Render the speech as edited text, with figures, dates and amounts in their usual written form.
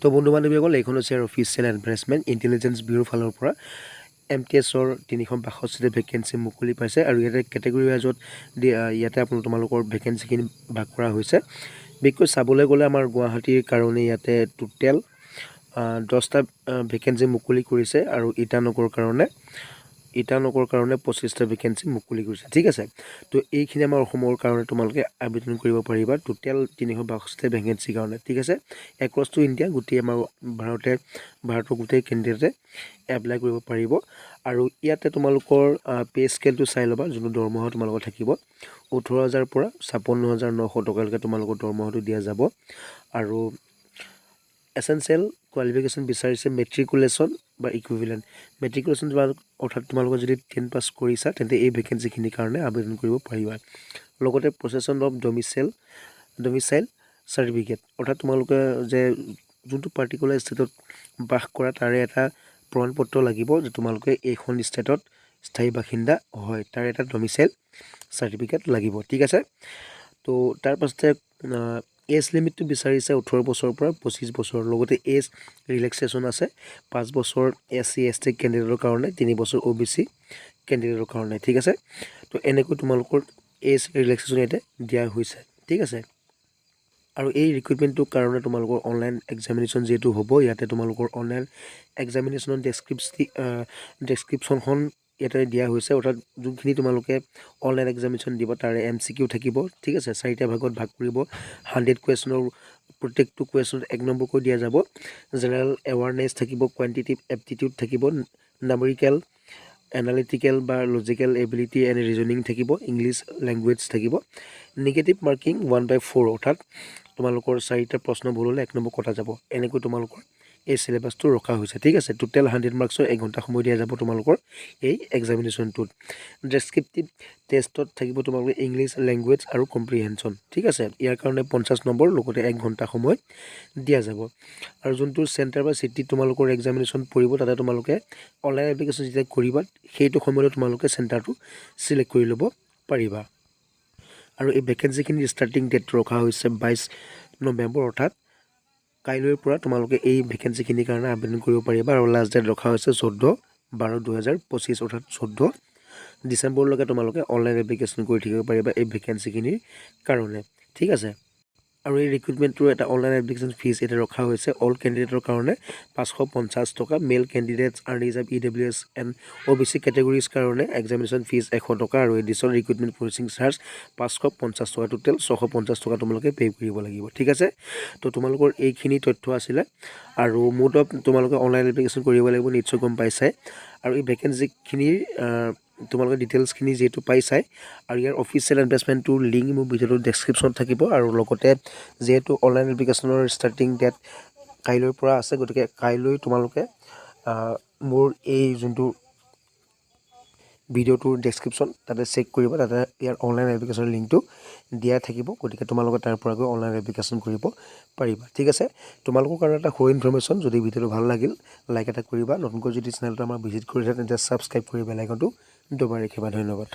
তো বন্ধু বান্ধৱীসকল এইখন হৈছে অফিচিয়েল এডভাৰটাইজমেণ্ট ইণ্টেলিজেঞ্চ ব্যুৰৰ ফালৰ পৰা MTSৰ 362টা ভেকেঞ্চি মুকলি পাইছে আৰু ইয়াতে কেটেগৰী ৱাইজত ইয়াতে তোমালোকৰ ভেকেঞ্চিখিনি ভাগ কৰা হৈছে। বিশেষকৈ চাবলৈ গ'লে আমাৰ গুৱাহাটীৰ কাৰণে ইয়াতে টোটেল 10টা ভেকেঞ্চি মুকলি কৰিছে আৰু ইটানগৰৰ কাৰণে 25টা ভেকেঞ্চি মুকলি কৰিছে। ঠিক আছে, তো এইখিনি আমাৰ অসমৰ কাৰণে তোমালোকে আবেদন কৰিব পাৰিবা টোটেল 362টা ভেকেঞ্চিৰ কাৰণে। ঠিক আছে, এক্ৰছ টু ইণ্ডিয়া গোটেই আমাৰ ভাৰতৰ গোটেই কেণ্ডিডেটে এপ্লাই কৰিব পাৰিব আৰু ইয়াতে তোমালোকৰ পে স্কেলটো চাই ল'বা। যোনটো দৰমহা তোমালোকৰ থাকিব 18,000 পৰা 56,900 টকালৈকে তোমালোকৰ দৰমহাটো দিয়া যাব আৰু এছেঞ্চিয়েল কোৱালিফিকেশ্যন বিচাৰিছে মেট্ৰিকুলেশ্যন বা ইকুইভেলেণ্ট। মেট্ৰিকুলেশ্যন অৰ্থাৎ তোমালোকে যদি 10 পাছ কৰিছা তেন্তে এই ভেকেঞ্চিখিনিৰ কাৰণে আবেদন কৰিব পাৰিবা। লগতে প্ৰচেছন অফ ডমিচাইল চাৰ্টিফিকেট, অৰ্থাৎ তোমালোকে যে যোনটো পাৰ্টিকুলাৰ ষ্টেটত বাস কৰা তাৰে এটা প্ৰমাণপত্ৰ লাগিব যে তোমালোকে এইখন ষ্টেটত স্থায়ী বাসিন্দা হয়, তাৰ এটা ডমিচাইল চাৰ্টিফিকেট লাগিব। ঠিক আছে, তো তাৰ পাছতে এজ লিমিটটো বিচাৰিছে 18 বছৰৰ পৰা 25 বছৰ। লগতে এজ ৰিলেক্সেশ্যন আছে 5 বছৰ SC ST কেণ্ডিডেটৰ কাৰণে, 3 বছৰ OBC কেণ্ডিডেটৰ কাৰণে। ঠিক আছে, তো এনেকৈ তোমালোকৰ এজ ৰিলেক্সেশ্যন ইয়াতে দিয়া হৈছে। ঠিক আছে, আৰু এই ৰিক্ৰুইটমেণ্টটোৰ কাৰণে তোমালোকৰ অনলাইন এক্সামিনেশ্যন যিহেতু হ'ব, ইয়াতে তোমালোকৰ অনলাইন এক্সামিনেশ্যনৰ ডেছক্ৰিপশ্যনখন ইয়াতে দিয়া হৈছে। অৰ্থাৎ যোনখিনি তোমালোকে অনলাইন এক্সামিনেশ্যন দিব তাৰে MCQ থাকিব। ঠিক আছে, 4টা ভাগত ভাগ কৰিব। 100 কুৱেশ্যনৰ প্ৰত্যেকটো কুৱেশ্যনত 1 নম্বৰকৈ দিয়া যাব। জেনেৰেল এৱাৰনেছ থাকিব, কোৱান্টিটিভ এপ্টিটিউড থাকিব, নামেৰিকেল এনালিটিকেল বা লজিকেল এবিলিটি এণ্ড ৰিজনিং থাকিব, ইংলিছ লেংগুৱেজ থাকিব। নিগেটিভ মাৰ্কিং 1/4, অৰ্থাৎ তোমালোকৰ 4টা প্ৰশ্ন ভুল হ'লে 1 নম্বৰ কটা যাব। এনেকৈ তোমালোকৰ এই চিলেবাছটো ৰখা হৈছে। ঠিক আছে, টোটেল 100 মাৰ্কছৰ 1 ঘণ্টা সময় দিয়া যাব তোমালোকৰ এই এক্সামিনেশ্যনটোত। ডেছক্ৰিপটিভ টেষ্টত থাকিব তোমালোকৰ ইংলিছ লেংগুৱেজ আৰু কম্প্ৰিহেনশ্যন। ঠিক আছে, ইয়াৰ কাৰণে 50 নম্বৰ, লগতে 1 ঘণ্টা সময় দিয়া যাব। আৰু যোনটো চেণ্টাৰ বা চিটিত তোমালোকৰ এক্সামিনেশ্যন পৰিব তাতে তোমালোকে অনলাইন এপ্লিকেশ্যন যেতিয়া কৰিবা সেইটো সময়তে তোমালোকে চেণ্টাৰটো চিলেক্ট কৰি ল'ব পাৰিবা। আৰু এই ভেকেঞ্চিখিনিৰ ষ্টাৰ্টিং ডেট ৰখা হৈছে 22 নৱেম্বৰ, অৰ্থাৎ কাইলৈৰ পৰা তোমালোকে এই ভেকেঞ্চিখিনিৰ কাৰণে আবেদন কৰিব পাৰিবা। আৰু লাষ্ট ডেট ৰখা হৈছে 14/12/2025, অৰ্থাৎ 14 ডিচেম্বৰলৈকে তোমালোকে অনলাইন এপ্লিকেশ্যন কৰি থাকিব পাৰিবা এই ভেকেঞ্চিখিনিৰ কাৰণে। ঠিক আছে, আৰু এই ৰিক্ৰুইটমেণ্টটোৰ এটা অনলাইন এপ্লিকেশ্যন ফিজ এতিয়া ৰখা হৈছে অল কেণ্ডিডেটৰ কাৰণে 550 টকা। মেল কেণ্ডিডেটছ আৰু reserve EWS and OBC categories কাৰণে এক্সামিনেশ্যন ফিজ 100 টকা আৰু এডিশ্যনেল ৰিক্ৰুইটমেণ্ট প্ৰচেছিং চাৰ্জ 550 টকা। টোটেল 650 টকা তোমালোকে পে' কৰিব লাগিব। ঠিক আছে, তো তোমালোকৰ এইখিনি তথ্য আছিলে আৰু মুঠ অফ তোমালোকে অনলাইন এপ্লিকেশ্যন কৰিব লাগিব নিশ্চয় গম পাইছাই। আৰু এই ভেকেঞ্চিখিনিৰ তোমালোকে ডিটেইলছখিনি যিহেতু পাইছাই আৰু ইয়াৰ অফিচিয়েল এডভাৰটাইজমেণ্টটোৰ লিংক মোৰ ভিডিঅ'টোৰ ডেছক্ৰিপশ্যনত থাকিব। আৰু লগতে যিহেতু অনলাইন এপ্লিকেশ্যনৰ ষ্টাৰ্টিং ডেট কাইলৈৰ পৰা আছে, গতিকে কাইলৈ তোমালোকে মোৰ এই যোনটো ভিডিঅ'টোৰ ডেছক্ৰিপশ্যন তাতে চেক কৰিবা, তাতে ইয়াৰ অনলাইন এপ্লিকেশ্যনৰ লিংকটো দিয়া থাকিব। গতিকে তোমালোকে তাৰ পৰা গৈ অনলাইন এপ্লিকেশ্যন কৰিব পাৰিবা। ঠিক আছে, তোমালোকৰ কাৰণে এটা সৰু ইনফৰমেশ্যন, যদি ভিডিঅ'টো ভাল লাগিল লাইক এটা কৰিবা। নতুনকৈ যদি চেনেলটো আমাৰ ভিজিট কৰিছা তেন্তে ছাবস্ক্ৰাইব কৰি বেল আইকনটো দবাই ৰাখিবা। ধন্যবাদ।